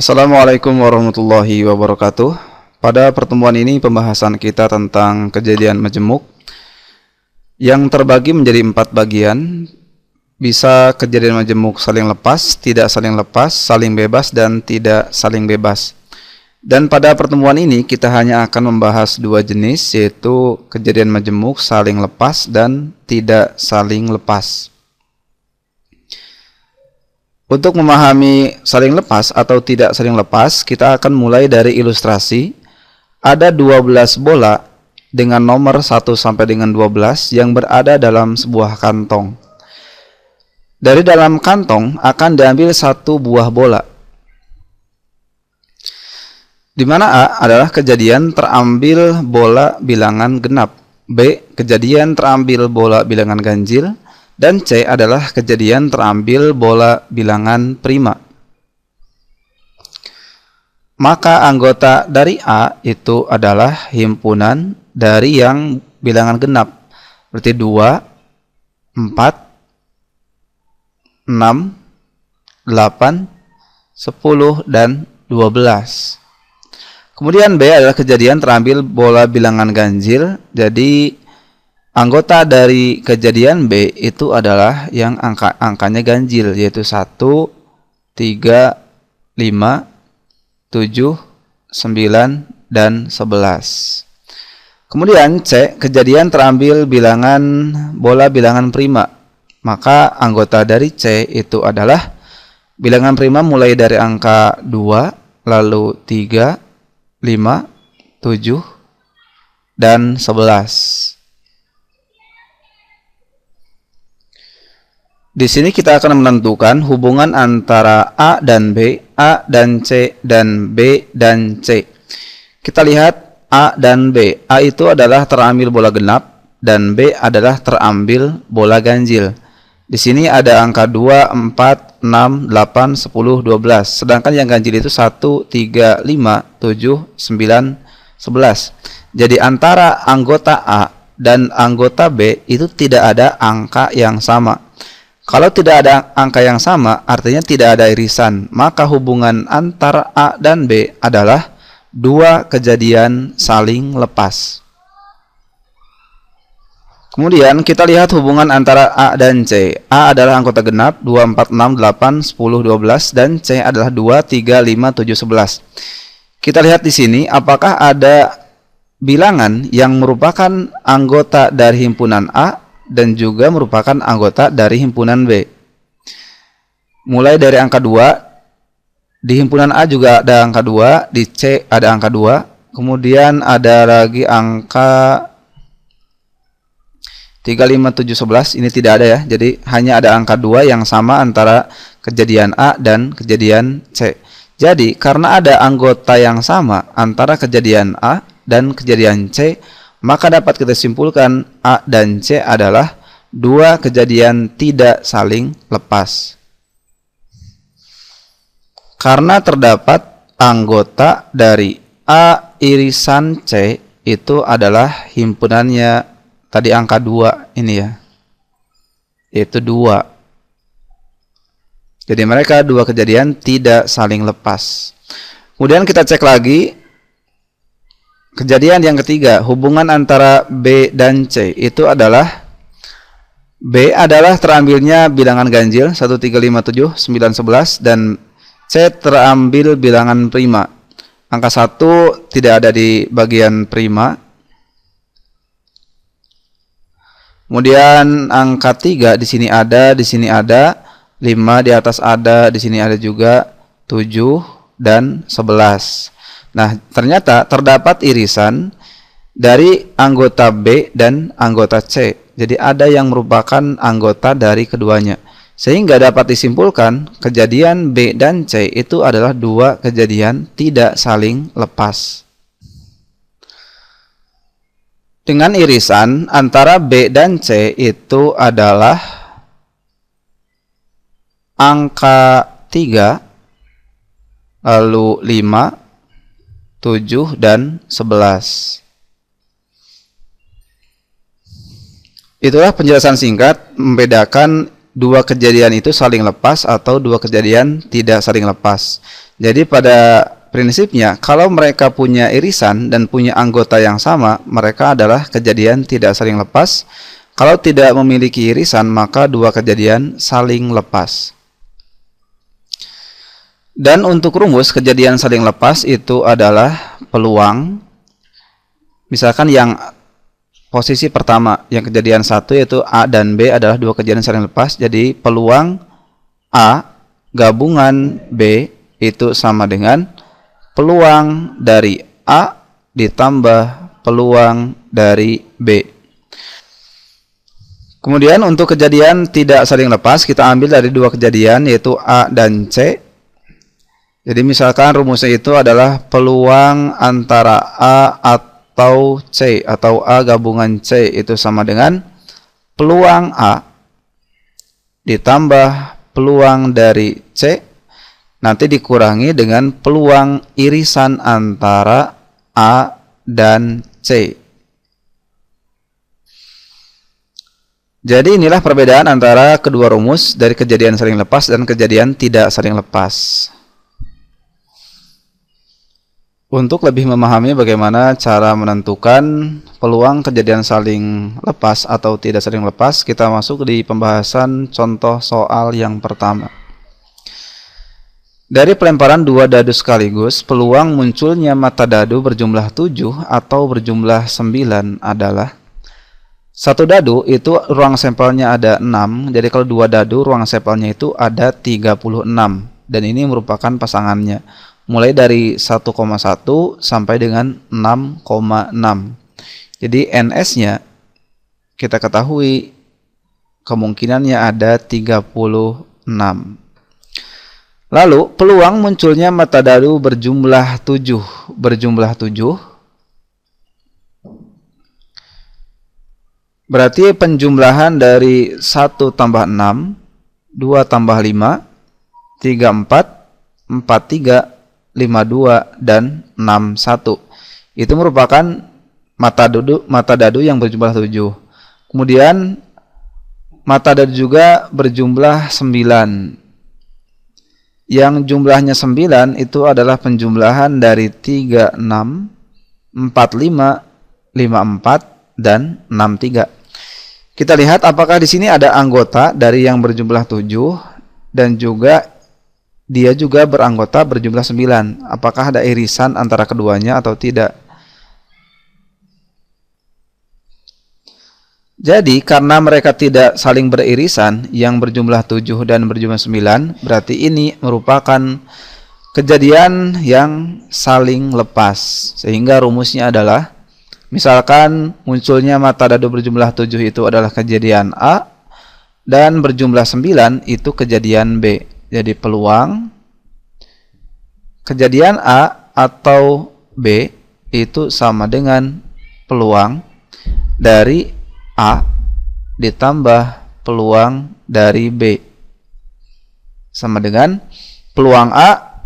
Assalamualaikum warahmatullahi wabarakatuh. Pada pertemuan ini pembahasan kita tentang kejadian majemuk yang terbagi menjadi 4 bagian. Bisa kejadian majemuk saling lepas, tidak saling lepas, saling bebas, dan tidak saling bebas. Dan pada pertemuan ini kita hanya akan membahas 2 jenis, yaitu kejadian majemuk saling lepas dan tidak saling lepas. Untuk memahami saling lepas atau tidak saling lepas, kita akan mulai dari ilustrasi. Ada 12 bola dengan nomor 1 sampai dengan 12 yang berada dalam sebuah kantong. Dari dalam kantong akan diambil 1 buah bola, di mana A adalah kejadian terambil bola bilangan genap, B kejadian terambil bola bilangan ganjil, dan C adalah kejadian terambil bola bilangan prima. Maka anggota dari A itu adalah himpunan dari yang bilangan genap. Berarti 2, 4, 6, 8, 10, dan 12. Kemudian B adalah kejadian terambil bola bilangan ganjil. Jadi anggota dari kejadian B itu adalah yang angkanya ganjil, yaitu 1, 3, 5, 7, 9, dan 11. Kemudian C, kejadian terambil bilangan bola bilangan prima. Maka anggota dari C itu adalah bilangan prima mulai dari angka 2, lalu 3, 5, 7, dan 11. Di sini kita akan menentukan hubungan antara A dan B, A dan C, dan B dan C. Kita lihat A dan B. A itu adalah terambil bola genap dan B adalah terambil bola ganjil. Di sini ada angka 2, 4, 6, 8, 10, 12. Sedangkan yang ganjil itu 1, 3, 5, 7, 9, 11. Jadi antara anggota A dan anggota B itu tidak ada angka yang sama. Kalau tidak ada angka yang sama, artinya tidak ada irisan. Maka hubungan antara A dan B adalah 2 kejadian saling lepas. Kemudian kita lihat hubungan antara A dan C. A adalah anggota genap 2, 4, 6, 8, 10, 12, dan C adalah 2, 3, 5, 7, 11. Kita lihat di sini apakah ada bilangan yang merupakan anggota dari himpunan A dan juga merupakan anggota dari himpunan B. Mulai dari angka 2, di himpunan A juga ada angka 2, di C ada angka 2, kemudian ada lagi angka 3, 5, 7, 11, ini tidak ada ya. Jadi hanya ada angka 2 yang sama antara kejadian A dan kejadian C. Jadi karena ada anggota yang sama antara kejadian A dan kejadian C, maka dapat kita simpulkan A dan C adalah 2 kejadian tidak saling lepas. Karena terdapat anggota dari A irisan C itu adalah himpunannya tadi angka 2 ini ya, yaitu 2. Jadi mereka 2 kejadian tidak saling lepas. Kemudian kita cek lagi kejadian yang ketiga, hubungan antara B dan C itu adalah B adalah terambilnya bilangan ganjil 1, 3, 5, 7, 9, 11, dan C terambil bilangan prima. Angka 1 tidak ada di bagian prima. Kemudian angka 3 di sini ada, 5 di atas ada, di sini ada juga 7 dan 11. Nah, ternyata terdapat irisan dari anggota B dan anggota C. Jadi ada yang merupakan anggota dari keduanya. Sehingga dapat disimpulkan kejadian B dan C itu adalah 2 kejadian tidak saling lepas. Dengan irisan antara B dan C itu adalah angka 3, lalu 5, 7, dan 11. Itulah penjelasan singkat membedakan dua kejadian itu saling lepas atau dua kejadian tidak saling lepas. Jadi pada prinsipnya kalau mereka punya irisan dan punya anggota yang sama, mereka adalah kejadian tidak saling lepas. Kalau tidak memiliki irisan, maka dua kejadian saling lepas. Dan untuk rumus kejadian saling lepas itu adalah peluang. Misalkan yang posisi pertama, yang kejadian satu yaitu A dan B adalah dua kejadian saling lepas. Jadi peluang A gabungan B itu sama dengan peluang dari A ditambah peluang dari B. Kemudian untuk kejadian tidak saling lepas, kita ambil dari dua kejadian yaitu A dan C. Jadi misalkan rumusnya itu adalah peluang antara A atau C atau A gabungan C itu sama dengan peluang A ditambah peluang dari C nanti dikurangi dengan peluang irisan antara A dan C. Jadi inilah perbedaan antara kedua rumus dari kejadian saling lepas dan kejadian tidak saling lepas. Untuk lebih memahami bagaimana cara menentukan peluang kejadian saling lepas atau tidak saling lepas, kita masuk di pembahasan contoh soal yang pertama. Dari pelemparan dua dadu sekaligus, peluang munculnya mata dadu berjumlah 7 atau berjumlah 9 adalah satu dadu itu ruang sampelnya ada 6, jadi kalau dua dadu ruang sampelnya itu ada 36, dan ini merupakan pasangannya. Mulai dari 1,1 sampai dengan 6,6. Jadi NS-nya kita ketahui kemungkinannya ada 36. Lalu peluang munculnya mata dadu berjumlah 7. Berarti penjumlahan dari 1 tambah 6, 2 tambah 5, 3, 4, 4, 3, 52 dan 61. Itu merupakan mata dadu yang berjumlah 7. Kemudian mata dadu juga berjumlah 9. Yang jumlahnya 9 itu adalah penjumlahan dari 36, 45, 54 dan 63. Kita lihat apakah di sini ada anggota dari yang berjumlah 7 dan juga dia juga beranggota berjumlah 9. Apakah ada irisan antara keduanya atau tidak? Jadi karena mereka tidak saling beririsan, yang berjumlah 7 dan berjumlah 9, berarti ini merupakan kejadian yang saling lepas. Sehingga rumusnya adalah, misalkan munculnya mata dadu berjumlah 7 itu adalah kejadian A, dan berjumlah 9 itu kejadian B. Jadi peluang kejadian A atau B itu sama dengan peluang dari A ditambah peluang dari B. Sama dengan peluang A,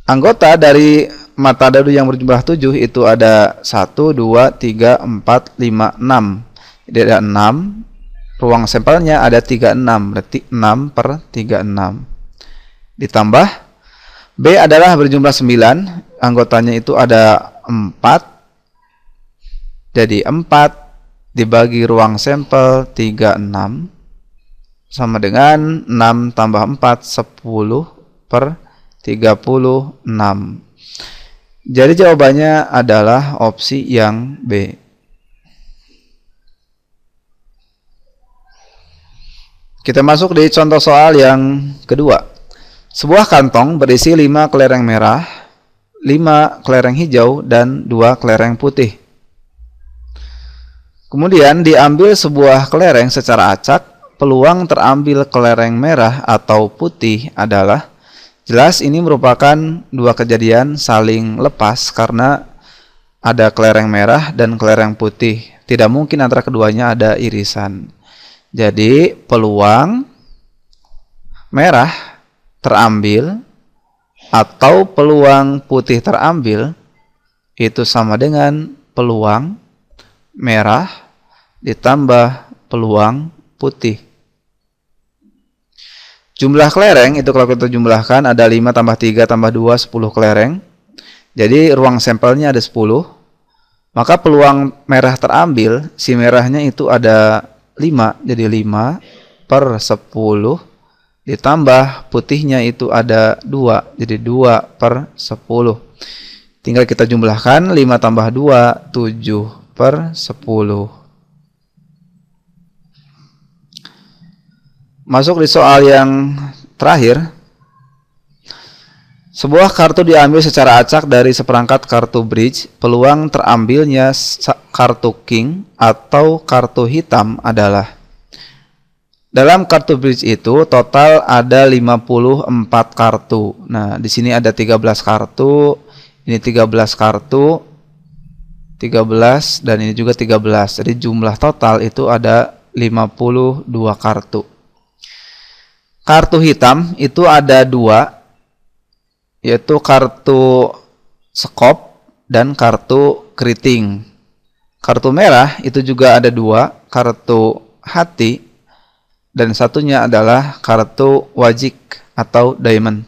anggota dari mata dadu yang berjumlah 7 itu ada 1, 2, 3, 4, 5, 6. Jadi ada 6. Ruang sampelnya ada 36, berarti 6 per 36. Ditambah B adalah berjumlah 9, anggotanya itu ada 4. Jadi 4 dibagi ruang sampel 36 sama dengan 6 tambah 4, 10 per 36. Jadi jawabannya adalah opsi yang B. Kita masuk di contoh soal yang kedua. Sebuah kantong berisi 5 kelereng merah, 5 kelereng hijau, dan 2 kelereng putih. Kemudian diambil sebuah kelereng secara acak, peluang terambil kelereng merah atau putih adalah, jelas ini merupakan dua kejadian saling lepas karena ada kelereng merah dan kelereng putih. Tidak mungkin antara keduanya ada irisan. Jadi peluang merah terambil atau peluang putih terambil itu sama dengan peluang merah ditambah peluang putih. Jumlah kelereng itu kalau kita jumlahkan ada 5 tambah 3 tambah 2, 10 kelereng. Jadi ruang sampelnya ada 10. Maka peluang merah terambil, si merahnya itu ada 5. Jadi 5 per 10 ditambah putihnya itu ada 2. Jadi 2 per 10. Tinggal kita jumlahkan 5 tambah 2, 7 per 10. Masuk di soal yang terakhir. Sebuah kartu diambil secara acak dari seperangkat kartu bridge. Peluang terambilnya kartu king atau kartu hitam adalah. Dalam kartu bridge itu total ada 54 kartu. Nah, di sini ada 13 kartu, ini 13 kartu, 13 dan ini juga 13. Jadi jumlah total itu ada 52 kartu. Kartu hitam itu ada 2, yaitu kartu skop dan kartu keriting. Kartu merah itu juga ada 2, kartu hati dan satunya adalah kartu wajik atau diamond.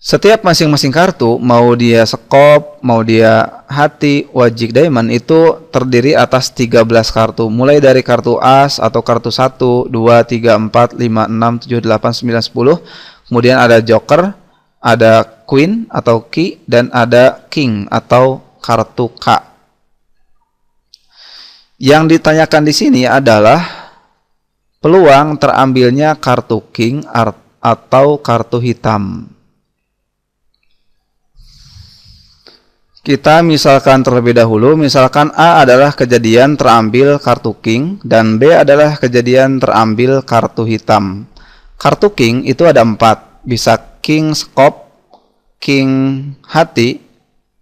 Setiap masing-masing kartu, mau dia skop, mau dia hati, wajik, diamond, itu terdiri atas 13 kartu. Mulai dari kartu as atau kartu 1, 2, 3, 4, 5, 6, 7, 8, 9, 10. Kemudian ada joker, ada queen atau key, dan ada king atau kartu K. Yang ditanyakan di sini adalah peluang terambilnya kartu king atau kartu hitam. Kita misalkan terlebih dahulu, misalkan A adalah kejadian terambil kartu king dan B adalah kejadian terambil kartu hitam. Kartu king itu ada 4, bisa king skop, king hati,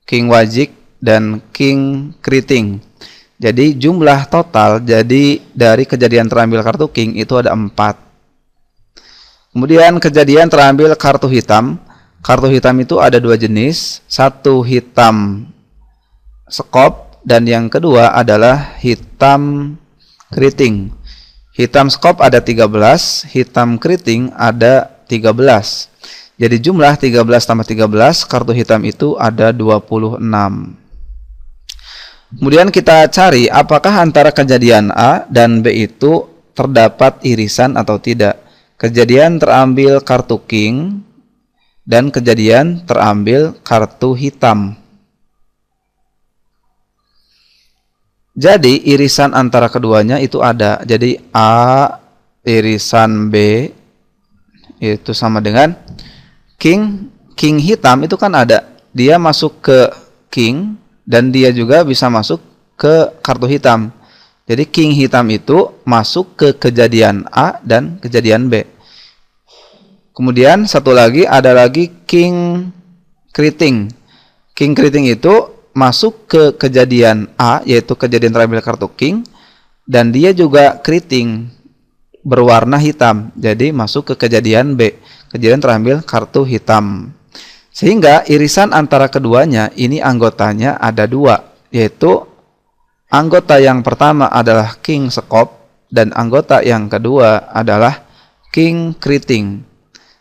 king wajik, dan king keriting. Jadi jumlah total jadi dari kejadian terambil kartu king itu ada 4. Kemudian kejadian terambil kartu hitam. Kartu hitam itu ada 2 jenis, satu hitam skop dan yang kedua adalah hitam keriting. Hitam skop ada 13, hitam keriting ada 13. Jadi jumlah 13 tambah 13, kartu hitam itu ada 26. Kemudian kita cari apakah antara kejadian A dan B itu terdapat irisan atau tidak. Kejadian terambil kartu king dan kejadian terambil kartu hitam. Jadi irisan antara keduanya itu ada. Jadi A irisan B itu sama dengan king. King hitam itu kan ada. Dia masuk ke king dan dia juga bisa masuk ke kartu hitam. Jadi king hitam itu masuk ke kejadian A dan kejadian B. Kemudian satu lagi ada lagi king keriting. King keriting itu masuk ke kejadian A, yaitu kejadian terambil kartu king, dan dia juga keriting berwarna hitam. Jadi masuk ke kejadian B, kejadian terambil kartu hitam. Sehingga irisan antara keduanya ini anggotanya ada 2, yaitu anggota yang pertama adalah king skop dan anggota yang kedua adalah king keriting.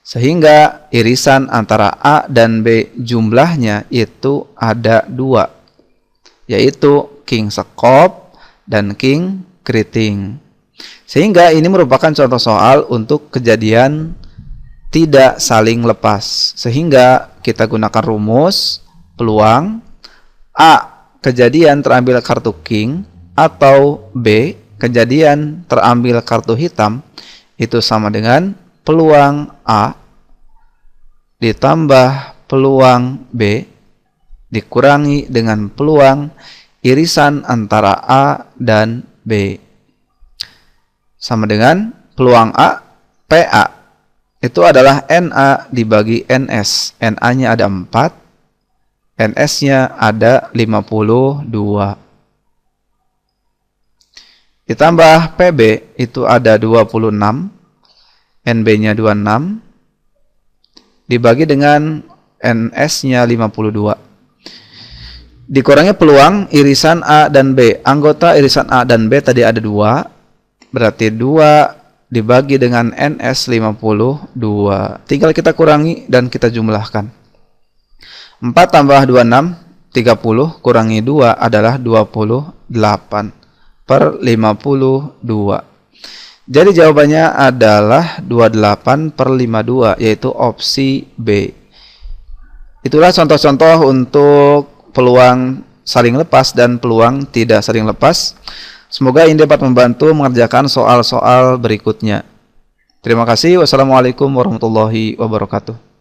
Sehingga irisan antara A dan B jumlahnya itu ada 2, yaitu king skop dan king keriting. Sehingga ini merupakan contoh soal untuk kejadian tidak saling lepas. Sehingga kita gunakan rumus peluang A kejadian terambil kartu king atau B kejadian terambil kartu hitam itu sama dengan peluang A ditambah peluang B dikurangi dengan peluang irisan antara A dan B. Sama dengan peluang A, PA. Itu adalah NA dibagi NS. NA-nya ada 4, NS-nya ada 52. Ditambah PB itu ada 26. NB-nya 26 dibagi dengan NS-nya 52. Dikurangi peluang irisan A dan B. Anggota irisan A dan B tadi ada 2. Berarti 2 dibagi dengan NS 52. Tinggal kita kurangi dan kita jumlahkan. 4 tambah 26, 30, kurangi 2 adalah 28 per 52. Jadi jawabannya adalah 28 per 52, yaitu opsi B. Itulah contoh-contoh untuk peluang saling lepas dan peluang tidak saling lepas. Semoga ini dapat membantu mengerjakan soal-soal berikutnya. Terima kasih. Wassalamualaikum warahmatullahi wabarakatuh.